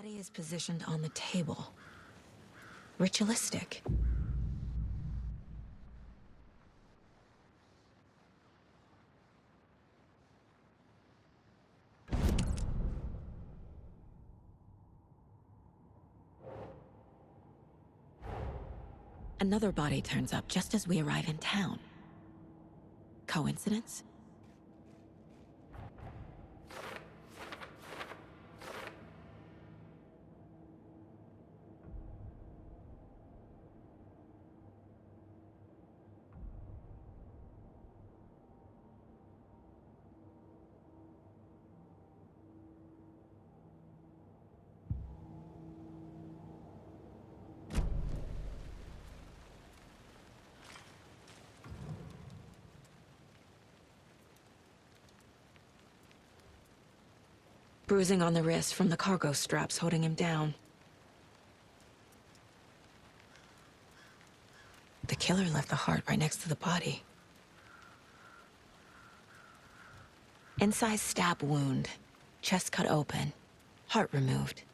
body is positioned on the table. Ritualistic. Another body turns up just as we arrive in town. Coincidence? Bruising on the wrist from the cargo straps holding him down. The killer left the heart right next to the body. Incised stab wound, chest cut open, heart removed.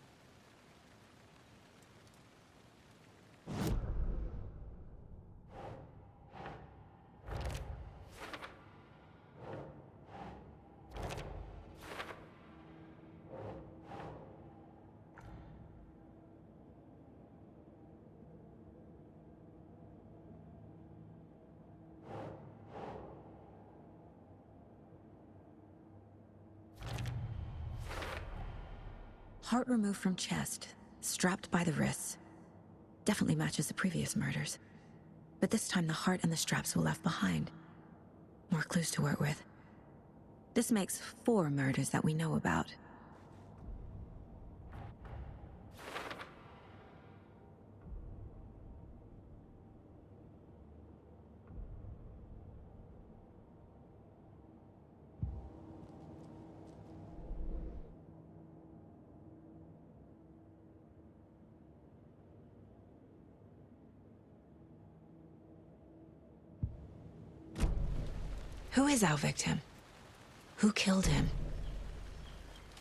Heart removed from chest, strapped by the wrists. Definitely matches the previous murders. But this time the heart and the straps were left behind. More clues to work with. This makes 4 murders that we know about. Who is our victim? Who killed him?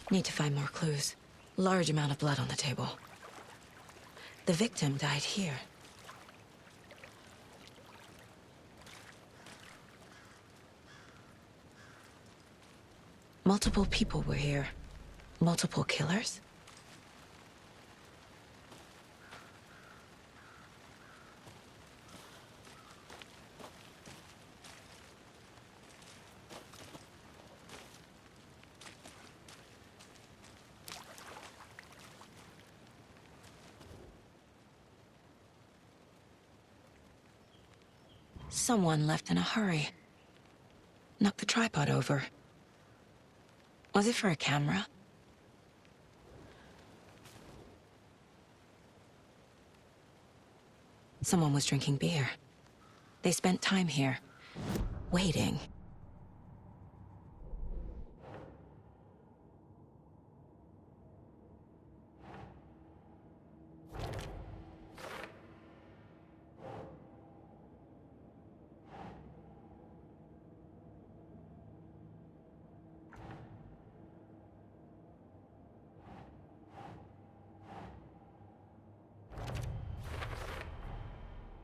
Need to find more clues. Large amount of blood on the table. The victim died here. Multiple people were here. Multiple killers? Someone left in a hurry. Knocked the tripod over. Was it for a camera? Someone was drinking beer. They spent time here, waiting.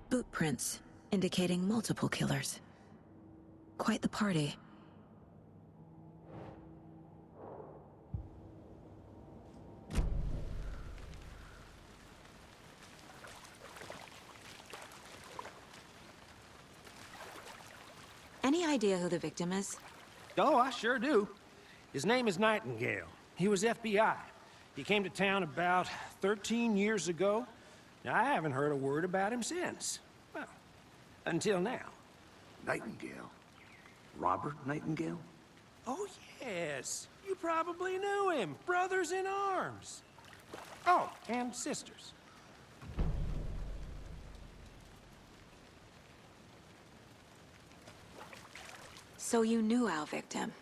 Boot prints, indicating multiple killers. Quite the party. Any idea who the victim is? Oh, I sure do. His name is Nightingale. He was FBI. He came to town about 13 years ago. Now, I haven't heard a word about him since. Well, until now. Nightingale? Robert Nightingale? Oh, yes. You probably knew him. Brothers in arms. Oh, and sisters. So you knew our victim?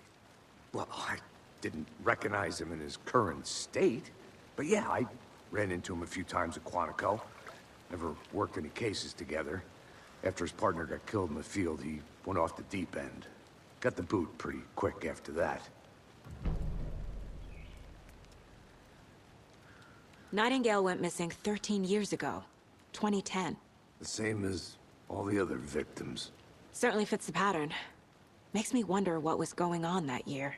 Well, I didn't recognize him in his current state. But yeah, I ran into him a few times at Quantico. Never worked any cases together. After his partner got killed in the field, he went off the deep end. Got the boot pretty quick after that. Nightingale went missing 13 years ago, 2010. The same as all the other victims. Certainly fits the pattern. Makes me wonder what was going on that year.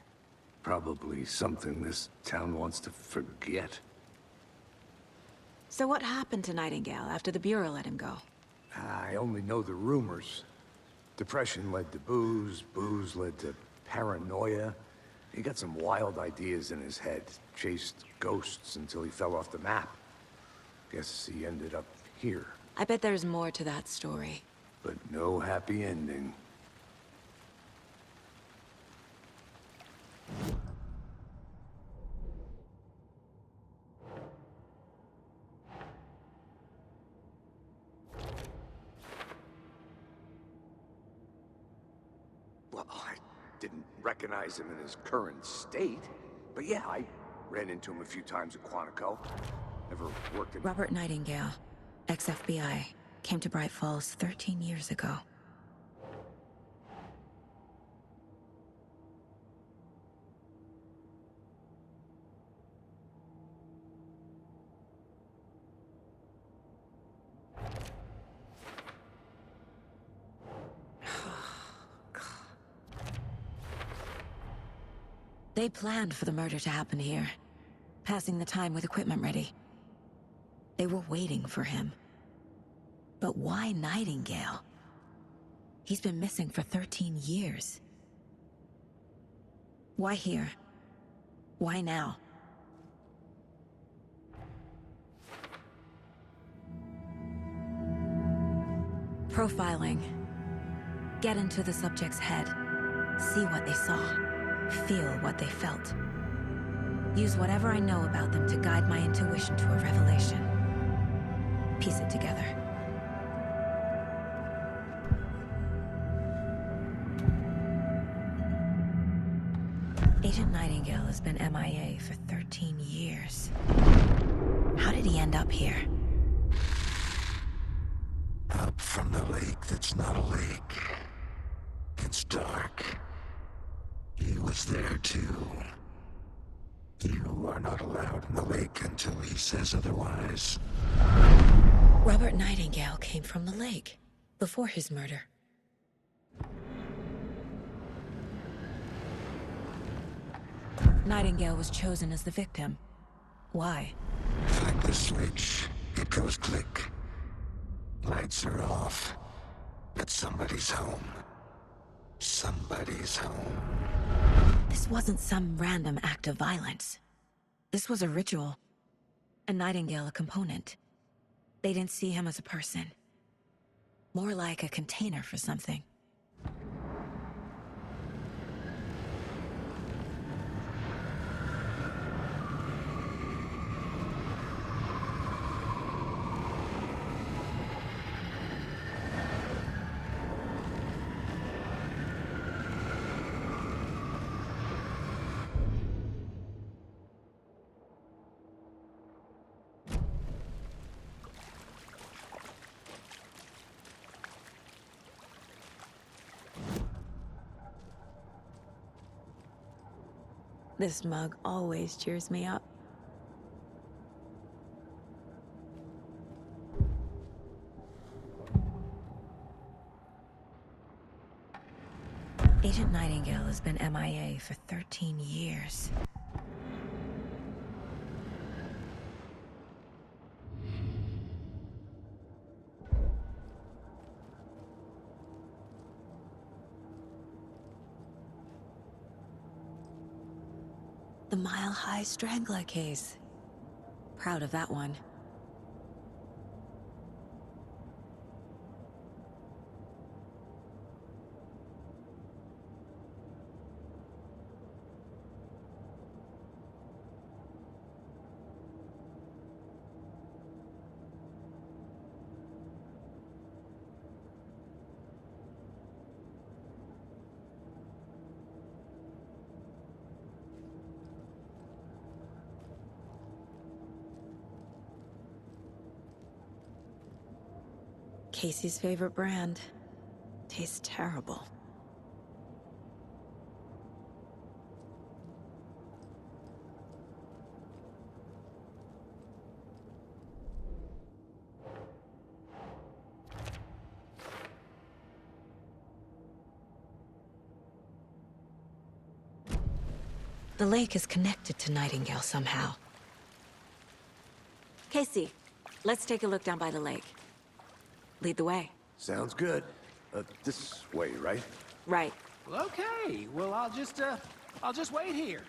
Probably something this town wants to forget. So what happened to Nightingale after the Bureau let him go? I only know the rumors. Depression led to booze, booze led to paranoia. He got some wild ideas in his head, chased ghosts until he fell off the map. Guess he ended up here. I bet there's more to that story. But no happy ending. Well, I didn't recognize him in his current state. But yeah, I ran into him a few times at Quantico. Never worked in... Robert Nightingale, ex-FBI, came to Bright Falls 13 years ago. They planned for the murder to happen here, passing the time with equipment ready. They were waiting for him. But why Nightingale? He's been missing for 13 years. Why here? Why now? Profiling. Get into the subject's head. See what they saw. Feel what they felt. Use whatever I know about them to guide my intuition to a revelation. Piece it together. Agent Nightingale has been MIA for 13 years. How did he end up here? Up from the lake that's not a lake. It's dark. He was there too. You are not allowed in the lake until he says otherwise. Robert Nightingale came from the lake, before his murder. Nightingale was chosen as the victim. Why? Like the switch, it goes click. Lights are off, but somebody's home. Somebody's home. This wasn't some random act of violence. This was a ritual. And Nightingale a component. They didn't see him as a person. More like a container for something. This mug always cheers me up. Agent Nightingale has been MIA for 13 years. The Mile High Strangler case. Proud of that one. Casey's favorite brand. Tastes terrible. The lake is connected to Nightingale somehow. Casey, let's take a look down by the lake. Lead the way. Sounds good. This way, right? Right. Well, okay. Well, I'll just wait here.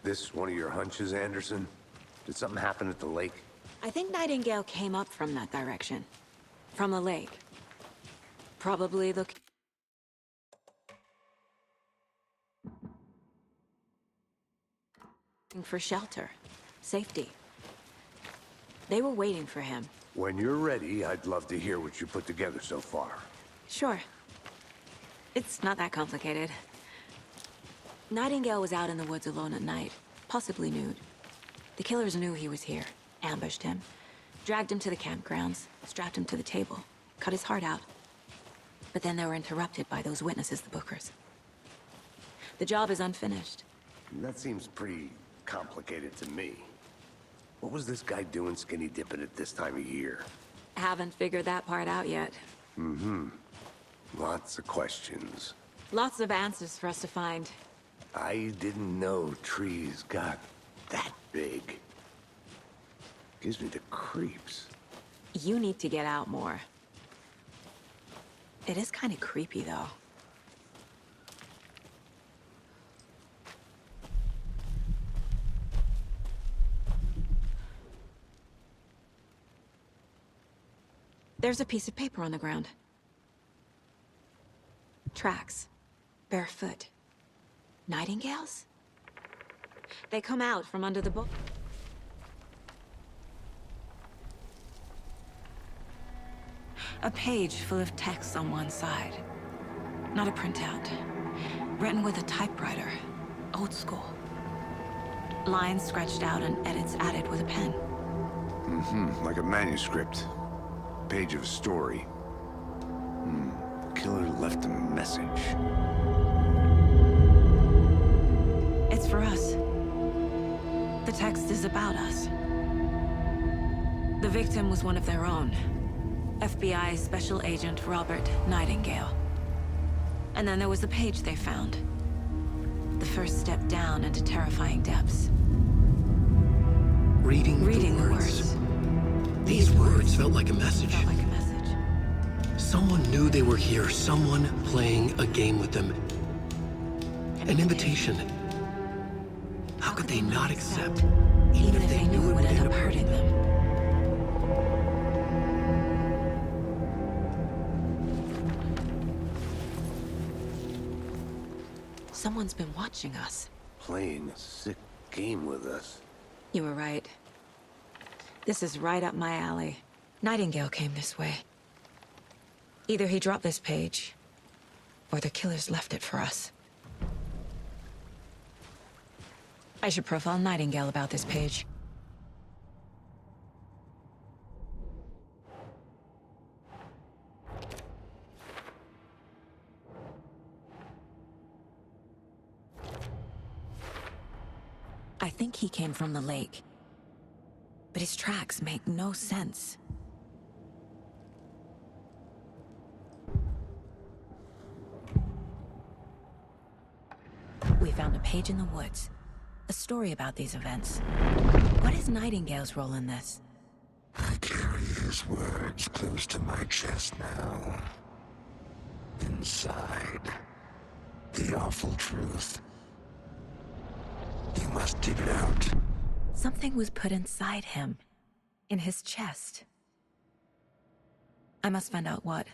This one of your hunches, Anderson? Did something happen at the lake? I think Nightingale came up from that direction. From the lake. Probably looking for shelter. Safety. They were waiting for him. When you're ready, I'd love to hear what you put together so far. Sure. It's not that complicated. Nightingale was out in the woods alone at night, possibly nude. The killers knew he was here, ambushed him, dragged him to the campgrounds, strapped him to the table, cut his heart out. But then they were interrupted by those witnesses, the Bookers. The job is unfinished. That seems pretty complicated to me. What was this guy doing skinny dipping at this time of year? Haven't figured that part out yet. Lots of questions. Lots of answers for us to find. I didn't know trees got that big. Gives me the creeps. You need to get out more. It is kind of creepy, though. There's a piece of paper on the ground. Tracks. Barefoot. Nightingales? They come out from under the book. A page full of text on one side. Not a printout. Written with a typewriter. Old school. Lines scratched out and edits added with a pen. Like a manuscript. Page of a story. Killer left a message. It's for us. The text is about us. The victim was one of their own. FBI Special Agent Robert Nightingale. And then there was the page they found. The first step down into terrifying depths. Reading the words. These words felt like a message. Felt like a message. Someone knew they were here, someone playing a game with them. An invitation. How could they not accept, even if they knew it would end up hurting them? Someone's been watching us. Playing a sick game with us. You were right. This is right up my alley. Nightingale came this way. Either he dropped this page, or the killers left it for us. I should profile Nightingale about this page. I think he came from the lake. But his tracks make no sense. We found a page in the woods. A story about these events. What is Nightingale's role in this? I carry his words close to my chest now. Inside, the awful truth. You must dig it out. Something was put inside him. In his chest. I must find out what.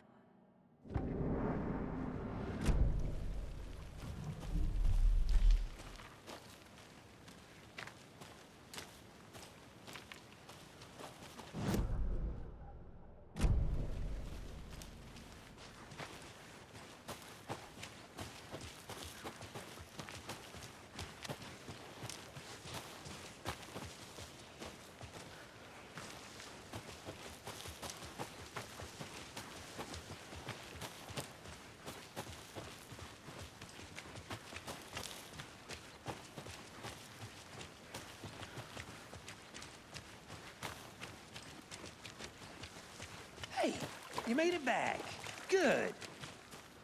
you made it back. Good.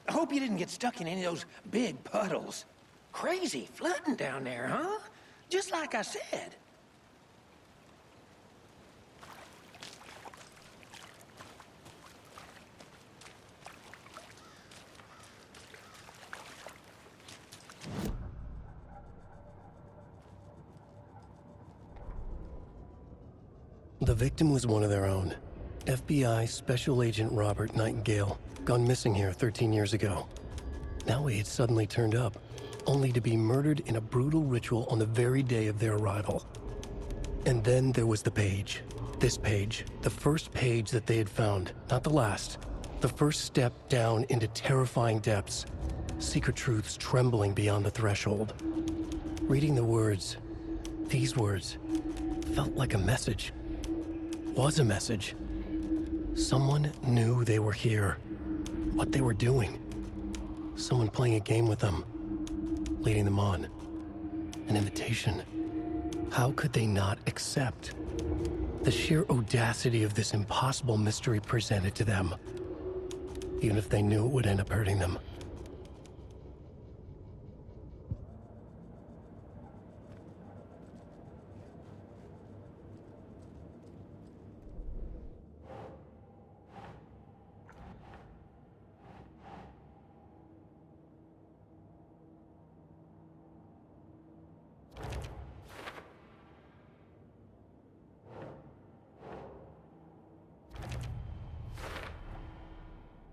I hope you didn't get stuck in any of those big puddles. Crazy flooding down there, huh? Just like I said. The victim was one of their own. FBI Special Agent Robert Nightingale, gone missing here 13 years ago. Now he had suddenly turned up, only to be murdered in a brutal ritual on the very day of their arrival. And then there was the page. This page, the first page that they had found, not the last. The first step down into terrifying depths, secret truths trembling beyond the threshold. Reading the words, these words, felt like a message. Was a message. Someone knew they were here, what they were doing. Someone playing a game with them, leading them on. An invitation. How could they not accept? The sheer audacity of this impossible mystery presented to them, even if they knew it would end up hurting them.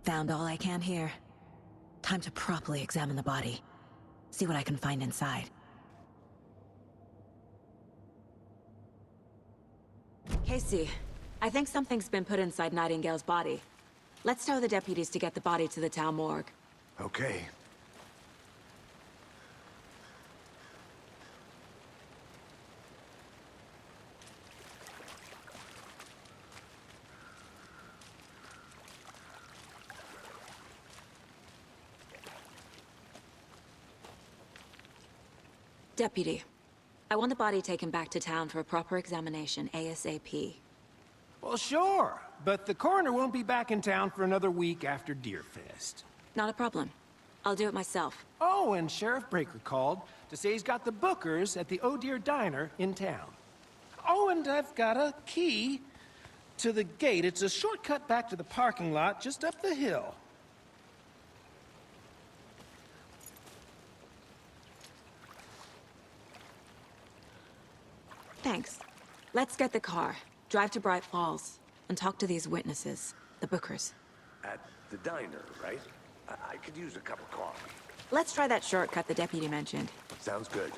Found all I can here. Time to properly examine the body. See what I can find inside. Casey, I think something's been put inside Nightingale's body. Let's tell the deputies to get the body to the town morgue. Okay. Deputy, I want the body taken back to town for a proper examination ASAP. Well, sure, but the coroner won't be back in town for another week after Deerfest. Not a problem. I'll do it myself. Oh, and Sheriff Breaker called to say he's got the Bookers at the Oh Dear Diner in town. Oh, and I've got a key to the gate. It's a shortcut back to the parking lot just up the hill. Thanks. Let's get the car, drive to Bright Falls, and talk to these witnesses, the Bookers. At the diner, right? I could use a cup of coffee. Let's try that shortcut the deputy mentioned. Sounds good.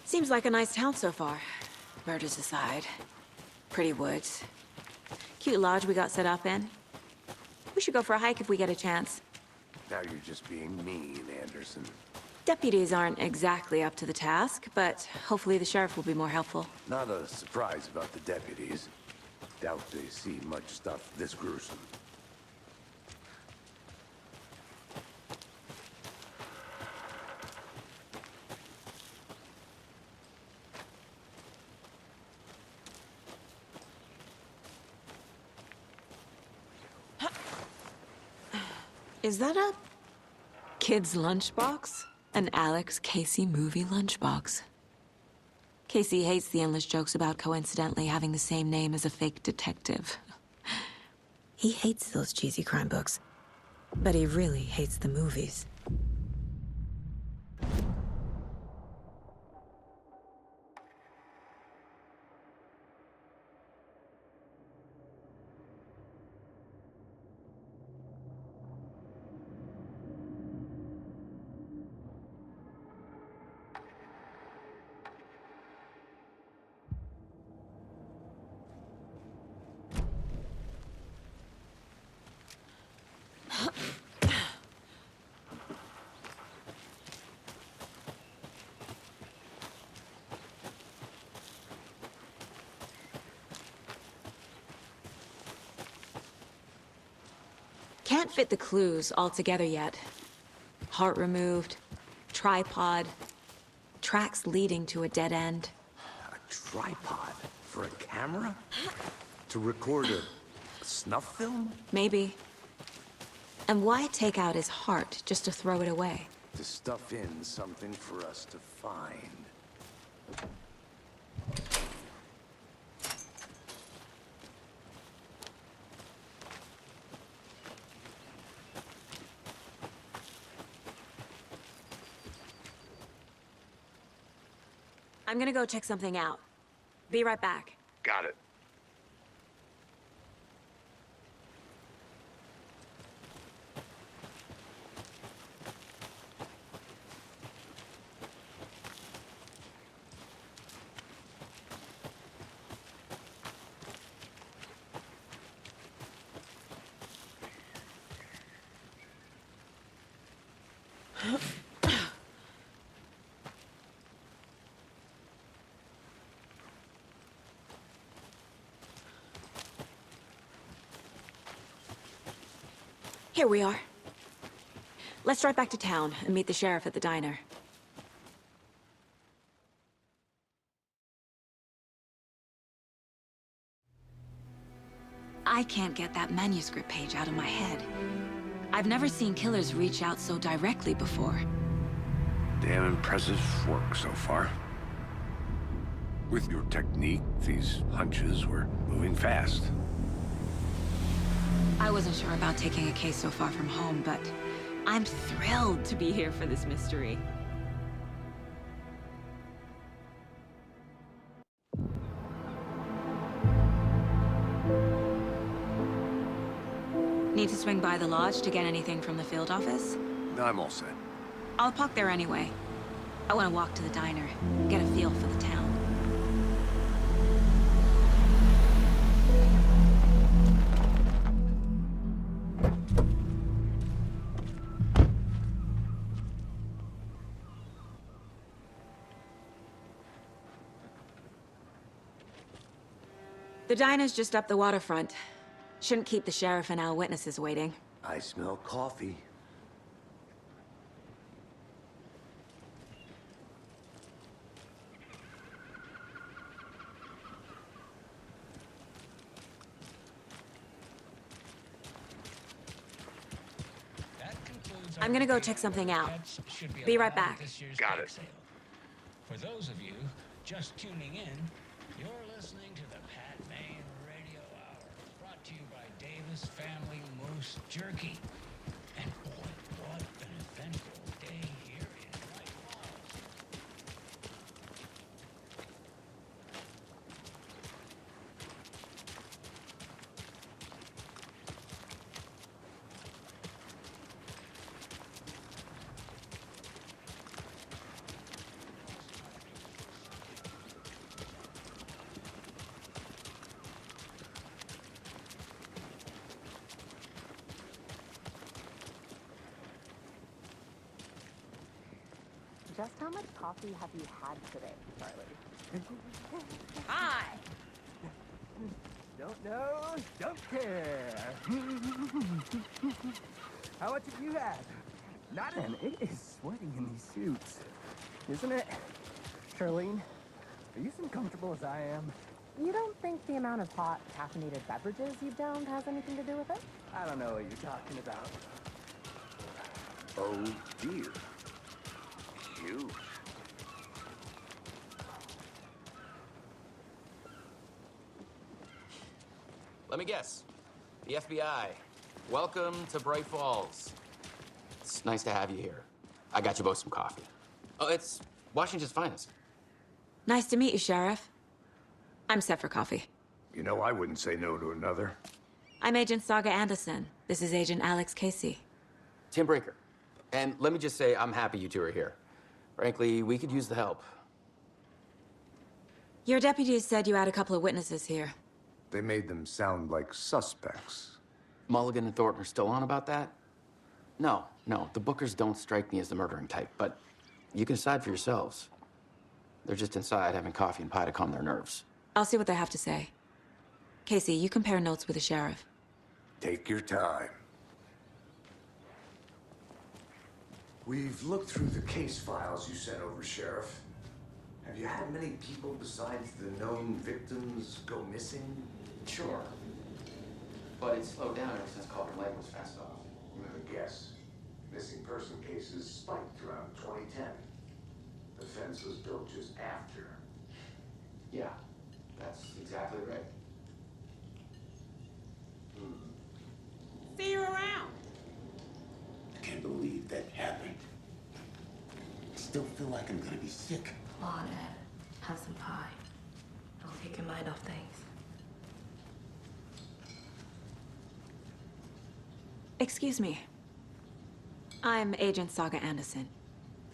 Seems like a nice town so far. Murders aside. Pretty woods. Cute lodge we got set up in. We should go for a hike if we get a chance. Now you're just being mean, Anderson. Deputies aren't exactly up to the task, but hopefully the sheriff will be more helpful. Not a surprise about the deputies. Doubt they see much stuff this gruesome. Is that a kid's lunchbox? An Alex Casey movie lunchbox. Casey hates the endless jokes about coincidentally having the same name as a fake detective. He hates those cheesy crime books, but he really hates the movies. Can't fit the clues all together yet. Heart removed, tripod, tracks leading to a dead end. A tripod? For a camera? To record a snuff film? Maybe. And why take out his heart just to throw it away? To stuff in something for us to find. I'm gonna go check something out. Be right back. Got it. Here we are. Let's drive back to town and meet the sheriff at the diner. I can't get that manuscript page out of my head. I've never seen killers reach out so directly before. Damn impressive work so far. With your technique, these hunches were moving fast. I wasn't sure about taking a case so far from home, but I'm thrilled to be here for this mystery. Need to swing by the lodge to get anything from the field office? I'm all set. I'll park there anyway. I want to walk to the diner, get a feel for the town. The diner's just up the waterfront. Shouldn't keep the sheriff and our witnesses waiting. I smell coffee. I'm gonna go check something out. Be right back. Got it. For those of you just tuning in, you're listening to the Pat Maine Radio Hour, brought to you by Davis Family Moose Jerky. And boy, what an eventful day here in Bright Falls. Just how much coffee have you had today, Charlie? Hi! Don't know, don't care. How much have you had? Not an. It is sweaty in these suits, isn't it? Charlene, are you as comfortable as I am? You don't think the amount of hot, caffeinated beverages you've downed has anything to do with it? I don't know what you're talking about. Oh dear. Huge. Let me guess. The FBI. Welcome to Bright Falls. It's nice to have you here. I got you both some coffee. Oh, it's Washington's finest. Nice to meet you, Sheriff. I'm set for coffee. You know, I wouldn't say no to another. I'm Agent Saga Anderson. This is Agent Alex Casey. Tim Breaker. And let me just say, I'm happy you two are here. Frankly, we could use the help. Your deputies said you had a couple of witnesses here. They made them sound like suspects. Mulligan and Thornton are still on about that? No, the Bookers don't strike me as the murdering type, but you can decide for yourselves. They're just inside having coffee and pie to calm their nerves. I'll see what they have to say. Casey, you compare notes with the sheriff. Take your time. We've looked through the case files you sent over, Sheriff. Have you had many people besides the known victims go missing? Sure. But it's slowed down ever since Cauldron Lake was fenced off. Let me guess. Missing person cases spiked around 2010. The fence was built just after. Yeah, that's exactly right. See you around. I can't believe that happened. I still feel like I'm gonna be sick. Come on, Ed. Have some pie. It'll take your mind off things. Excuse me. I'm Agent Saga Anderson.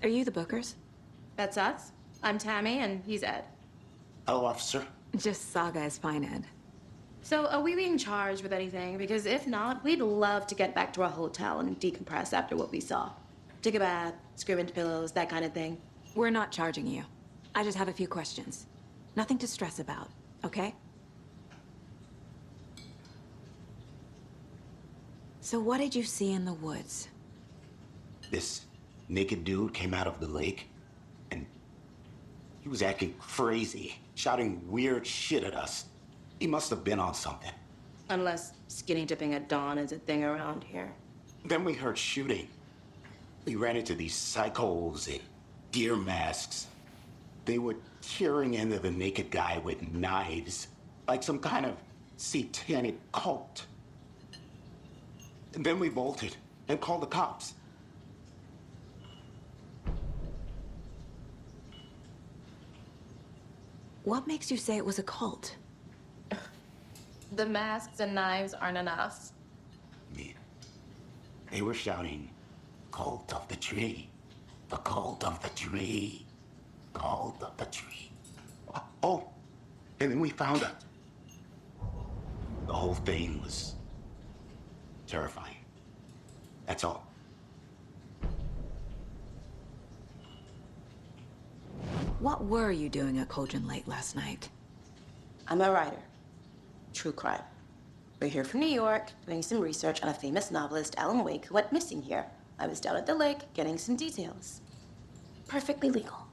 Are you the Bookers? That's us. I'm Tammy, and he's Ed. Hello, officer. Just Saga is fine, Ed. So, are we being charged with anything? Because if not, we'd love to get back to our hotel and decompress after what we saw. Take a bath, scream into pillows, that kind of thing. We're not charging you. I just have a few questions. Nothing to stress about, okay? So what did you see in the woods? This naked dude came out of the lake, and he was acting crazy, shouting weird shit at us. He must have been on something. Unless skinny dipping at dawn is a thing around here. Then we heard shooting. We ran into these psychos in deer masks. They were tearing into the naked guy with knives, like some kind of satanic cult. And then we bolted and called the cops. What makes you say it was a cult? The masks and knives aren't enough. Yeah. They were shouting, "Cult of the tree, the cult of the tree, cult of the tree." Oh, and then we found out. The whole thing was terrifying. That's all. What were you doing at Cauldron Lake last night? I'm a writer. True crime. We're here from New York, doing some research on a famous novelist, Alan Wake, who went missing here. I was down at the lake, getting some details. Perfectly legal.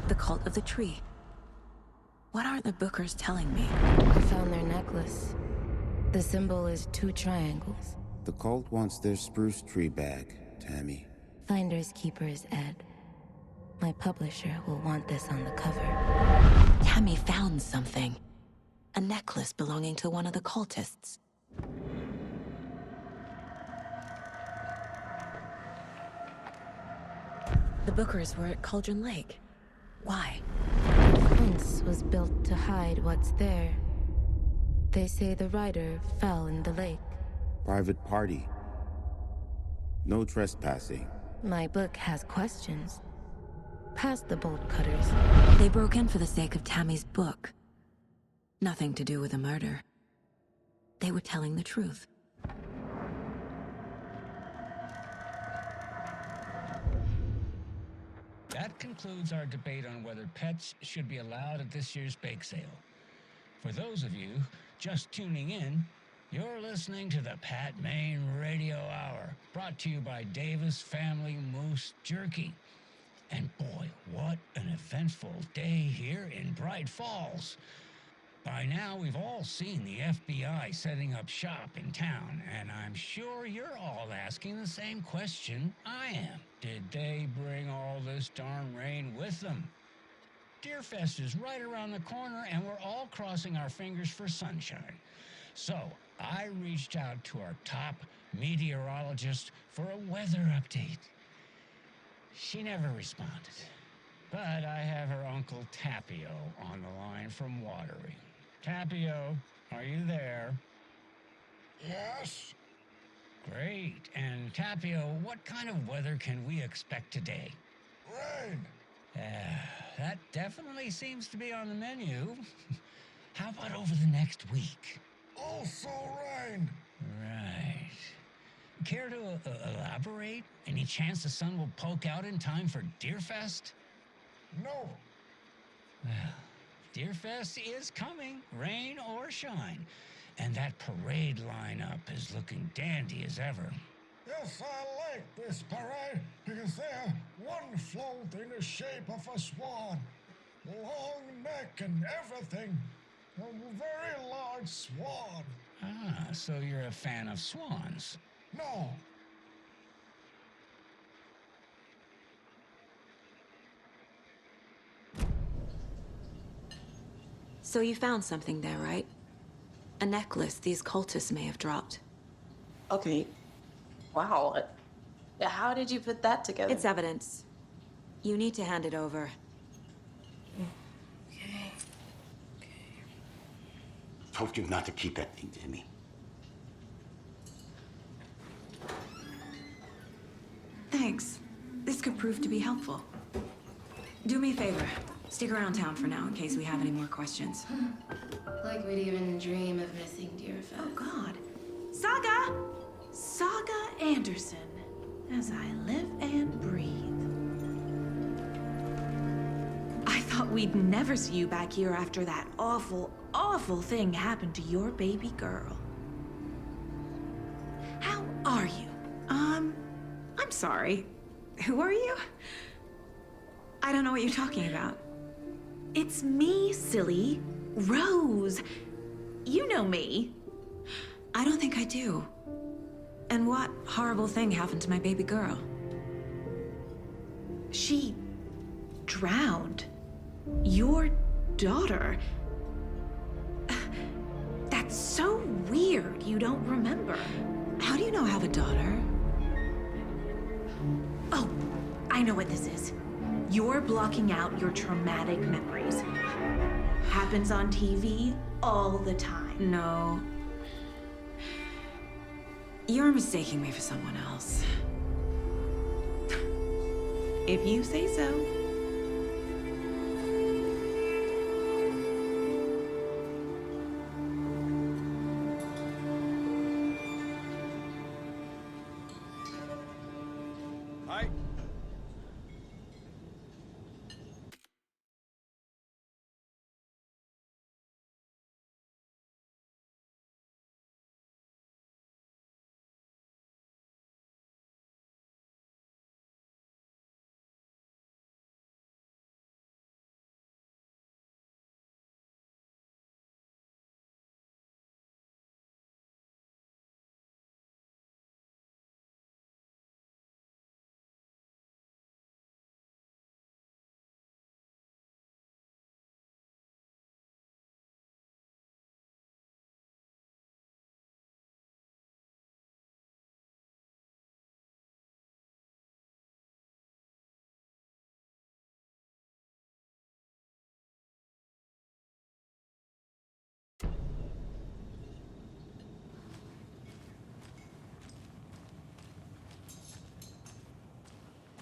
The cult of the tree. What aren't the Bookers telling me? I found their necklace. The symbol is 2 triangles. The cult wants their spruce tree back, Tammy. Finders keepers, Ed. My publisher will want this on the cover. Tammy found something. A necklace belonging to one of the cultists. The Bookers were at Cauldron Lake. Why? The fence was built to hide what's there. They say the rider fell in the lake. Private party. No trespassing. My book has questions. Past the bolt cutters. They broke in for the sake of Tammy's book. Nothing to do with the murder. They were telling the truth. That concludes our debate on whether pets should be allowed at this year's bake sale. For those of you just tuning in, you're listening to the Pat Maine Radio Hour, brought to you by Davis Family Moose Jerky. And boy, what an eventful day here in Bright Falls. By now, we've all seen the FBI setting up shop in town, and I'm sure you're all asking the same question I am. Did they bring all this darn rain with them? Deerfest is right around the corner, and we're all crossing our fingers for sunshine. So, I reached out to our top meteorologist for a weather update. She never responded, but I have her Uncle Tapio on the line from Watery. Tapio, are you there? Yes? Great. And Tapio, what kind of weather can we expect today? Rain. That definitely seems to be on the menu. How about over the next week? Also rain. Right. Care to elaborate? Any chance the sun will poke out in time for Deerfest? No. Well, Deerfest is coming, rain or shine. And that parade lineup is looking dandy as ever. Yes, I like this parade because they're one float in the shape of a swan. Long neck and everything. A very large swan. Ah, so you're a fan of swans. No. So you found something there, right? A necklace these cultists may have dropped. Okay. Wow. How did you put that together? It's evidence. You need to hand it over. Okay. Told you not to keep that thing, Jimmy. Thanks. This could prove to be helpful. Do me a favor. Stick around town for now in case we have any more questions. Like we'd even dream of missing Deerfest. Oh, God. Saga! Saga Anderson. As I live and breathe. I thought we'd never see you back here after that awful, awful thing happened to your baby girl. How are you? I'm sorry. Who are you? I don't know what you're talking about. It's me, silly. Rose. You know me. I don't think I do. And what horrible thing happened to my baby girl? She drowned. Your daughter. That's so weird you don't remember. How do you know I have a daughter? Oh, I know what this is. You're blocking out your traumatic memories. Happens on TV all the time. No. You're mistaking me for someone else. If you say so. Hi.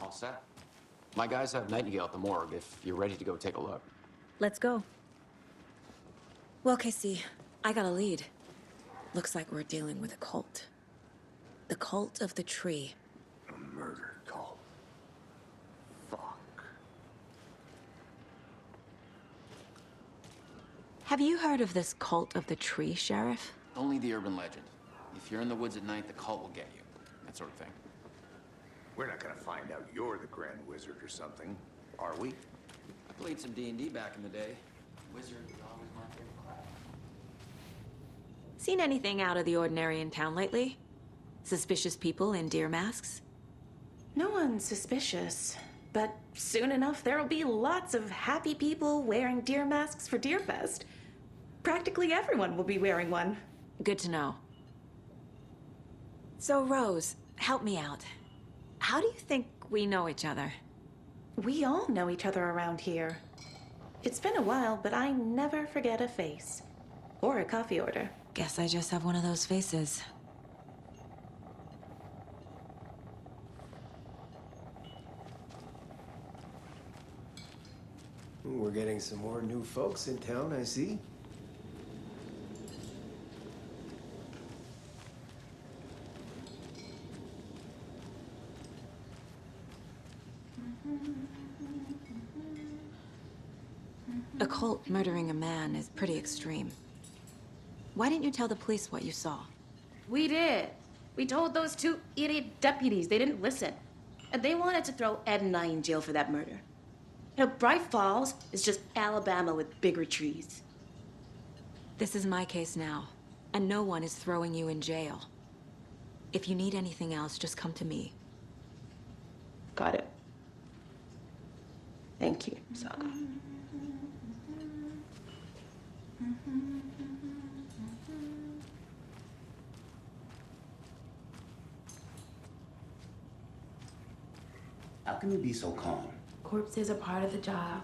All set. My guys have Nightingale at the morgue if you're ready to go take a look. Let's go. Well, Casey, I got a lead. Looks like we're dealing with a cult. The cult of the tree. A murder cult. Fuck. Have you heard of this cult of the tree, Sheriff? Only the urban legend. If you're in the woods at night, the cult will get you. That sort of thing. We're not gonna find out you're the Grand Wizard or something, are we? I played some D&D back in the day. Wizard was always my favorite class. Seen anything out of the ordinary in town lately? Suspicious people in deer masks? No one's suspicious. But soon enough, there'll be lots of happy people wearing deer masks for Deerfest. Practically everyone will be wearing one. Good to know. So, Rose, help me out. How do you think we know each other? We all know each other around here. It's been a while, but I never forget a face. Or a coffee order. Guess I just have one of those faces. We're getting some more new folks in town, I see. A cult murdering a man is pretty extreme. Why didn't you tell the police what you saw? We did. We told those two idiot deputies. They didn't listen. And they wanted to throw Ed and I in jail for that murder. You know, Bright Falls is just Alabama with bigger trees. This is my case now, and no one is throwing you in jail. If you need anything else, just come to me. Got it. Thank you, Saga. How can you be so calm? Corpses are part of the job.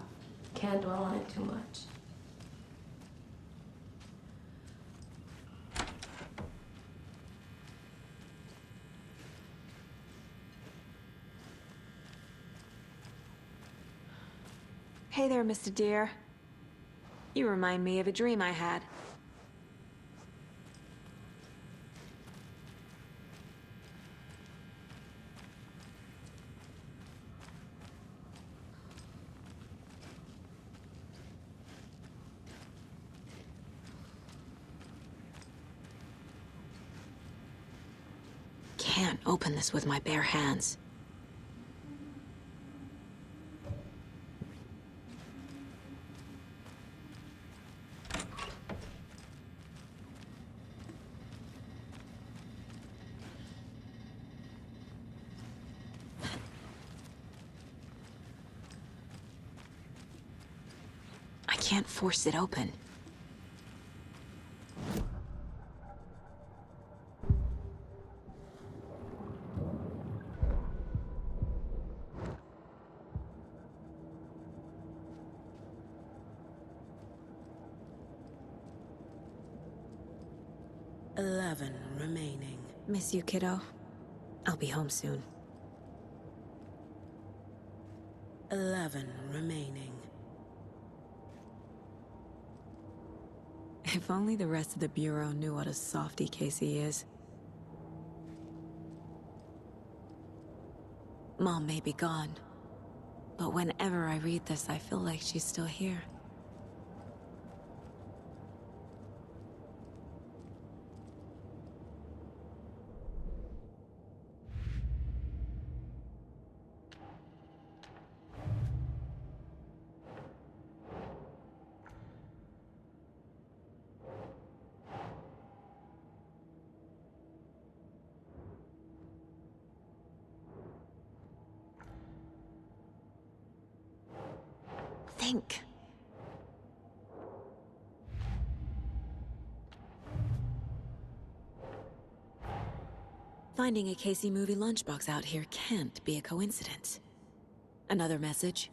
Can't dwell on it too much. Hey there, Mr. Deer. You remind me of a dream I had. Can't open this with my bare hands. I can't force it open. Remaining. Miss you, kiddo. I'll be home soon. 11 remaining. If only the rest of the Bureau knew what a softy Casey is. Mom may be gone, but whenever I read this, I feel like she's still here. Think. Finding a Casey movie lunchbox out here can't be a coincidence. Another message?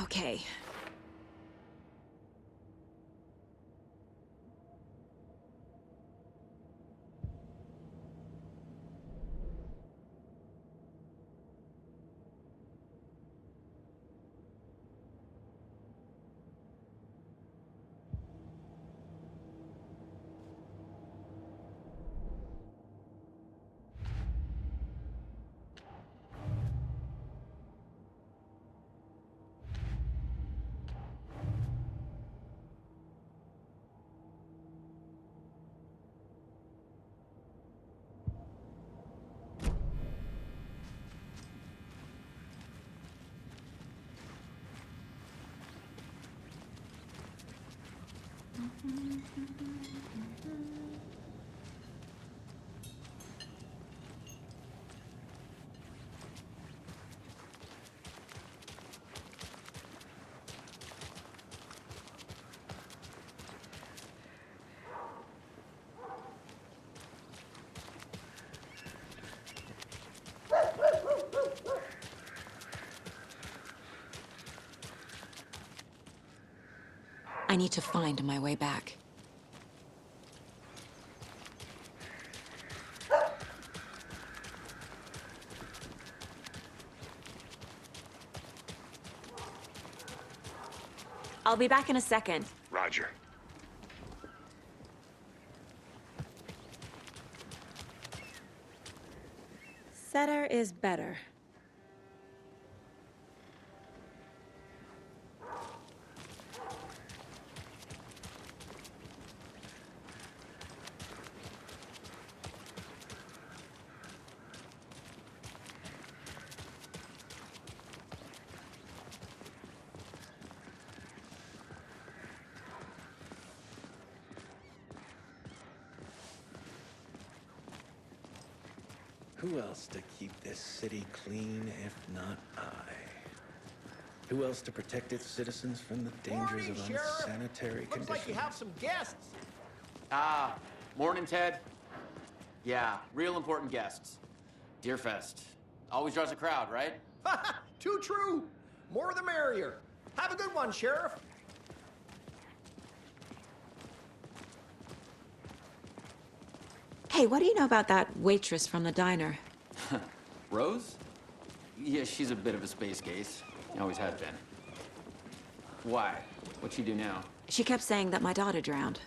Okay. I need to find my way back. I'll be back in a second. Roger. Setter is better. Who else to keep this city clean if not I? Who else to protect its citizens from the dangers of unsanitary conditions? Looks like you have some guests. Ah, morning, Ted. Yeah, real important guests. Deerfest. Always draws a crowd, right? Too true. More the merrier. Have a good one, Sheriff. Hey, what do you know about that waitress from the diner? Rose? Yeah, she's a bit of a space case. Always has been. Why? What'd she do now? She kept saying that my daughter drowned.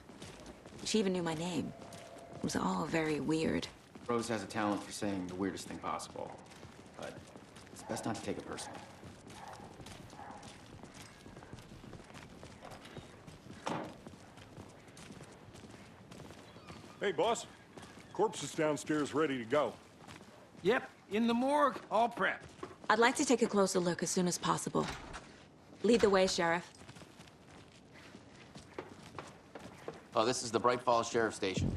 She even knew my name. It was all very weird. Rose has a talent for saying the weirdest thing possible. But it's best not to take it personally. Hey, boss. Corpse is downstairs ready to go. Yep, in the morgue, all prepped. I'd like to take a closer look as soon as possible. Lead the way, Sheriff. Oh, this is the Bright Falls Sheriff Station.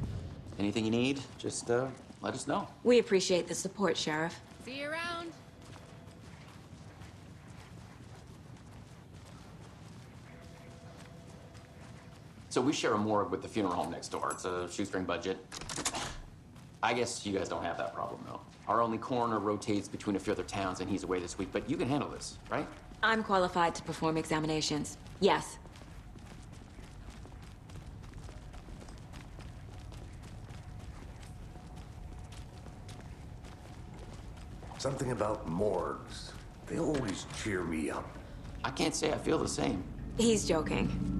Anything you need, just let us know. We appreciate the support, Sheriff. See you around. So we share a morgue with the funeral home next door. It's a shoestring budget. I guess you guys don't have that problem, though. Our only coroner rotates between a few other towns, and he's away this week, but you can handle this, right? I'm qualified to perform examinations. Yes. Something about morgues. They always cheer me up. I can't say I feel the same. He's joking.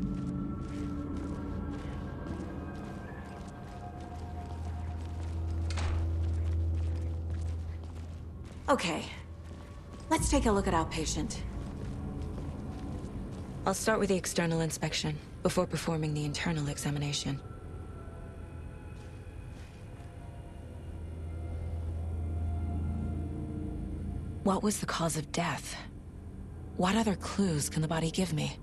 Okay. Let's take a look at our patient. I'll start with the external inspection before performing the internal examination. What was the cause of death? What other clues can the body give me?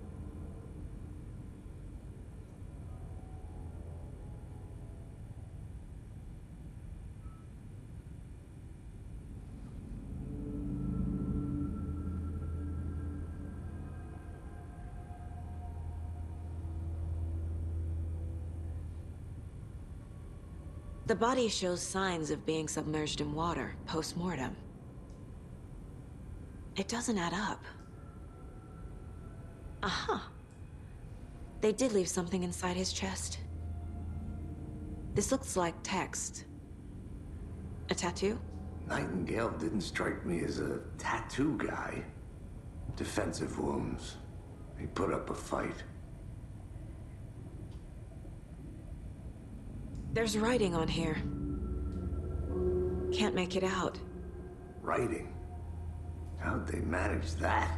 The body shows signs of being submerged in water post-mortem. It doesn't add up. Uh-huh. They did leave something inside his chest. This looks like text. A tattoo? Nightingale didn't strike me as a tattoo guy. Defensive wounds. He put up a fight. There's writing on here. Can't make it out. Writing? How'd they manage that?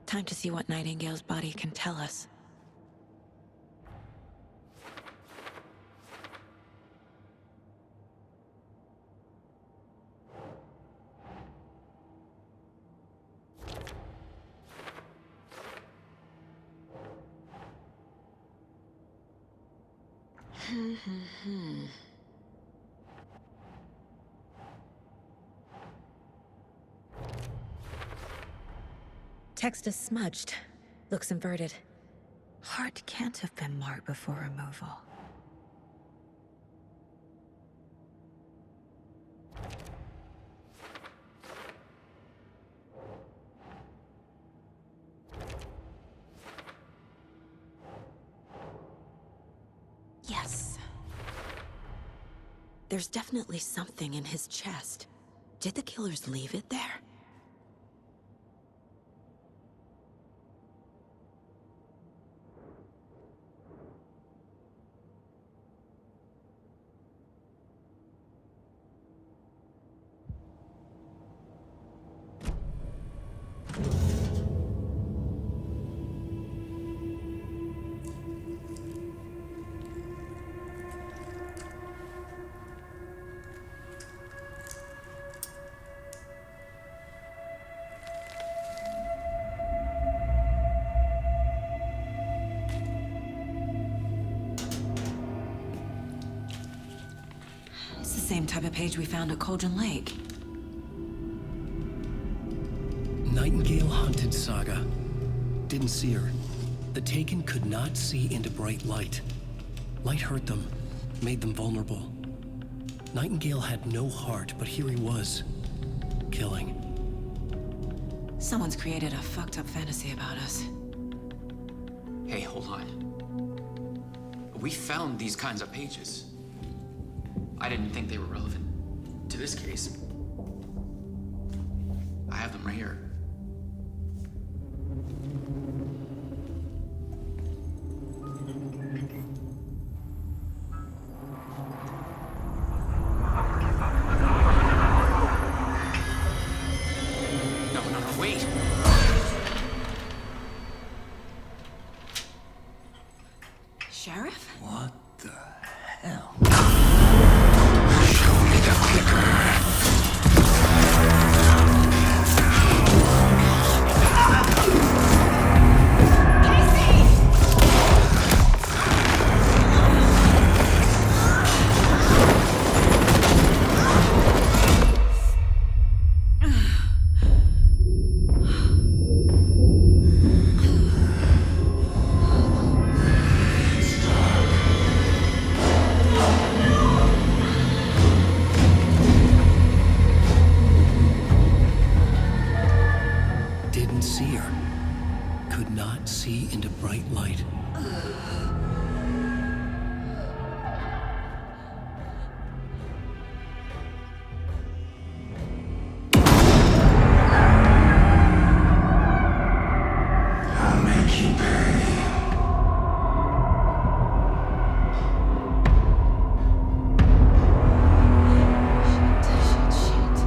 Time to see what Nightingale's body can tell us. Text is smudged. Looks inverted. Heart can't have been marked before removal. There's definitely something in his chest. Did the killers leave it there? It's the same type of page we found at Cauldron Lake. Nightingale hunted Saga. Didn't see her. The Taken could not see into bright light. Light hurt them, made them vulnerable. Nightingale had no heart, but here he was, killing. Someone's created a fucked up fantasy about us. Hey, hold on. We found these kinds of pages. I didn't think they were relevant to this case. I have them right here. No, wait. Sheriff? What the hell? Didn't see her. Could not see into bright light. I'll make you pay.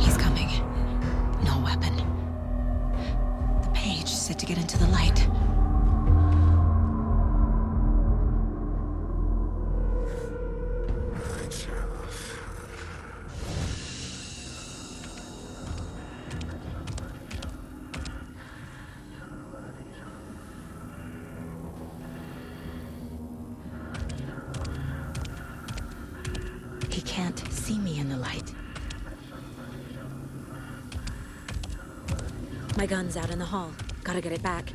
He's coming. No weapon. The page said to get into the light. He can't see me in the light. My gun's out in the hall. Gotta get it back.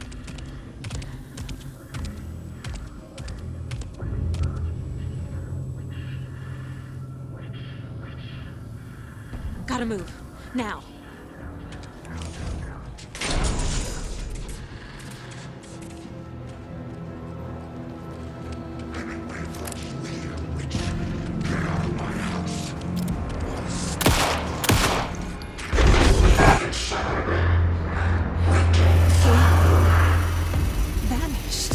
Gotta move. Now. Vanished.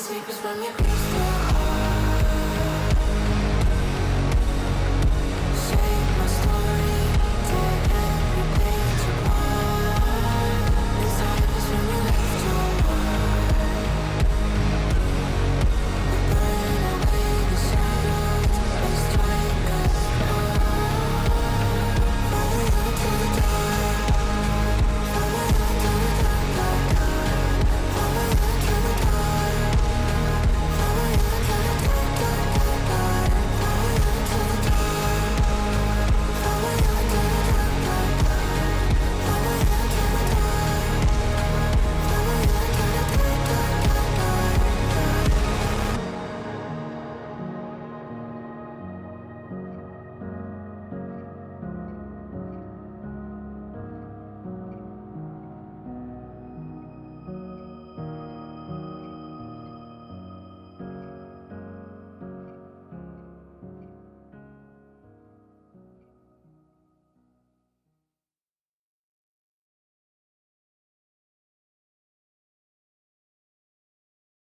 secrets from your crystal.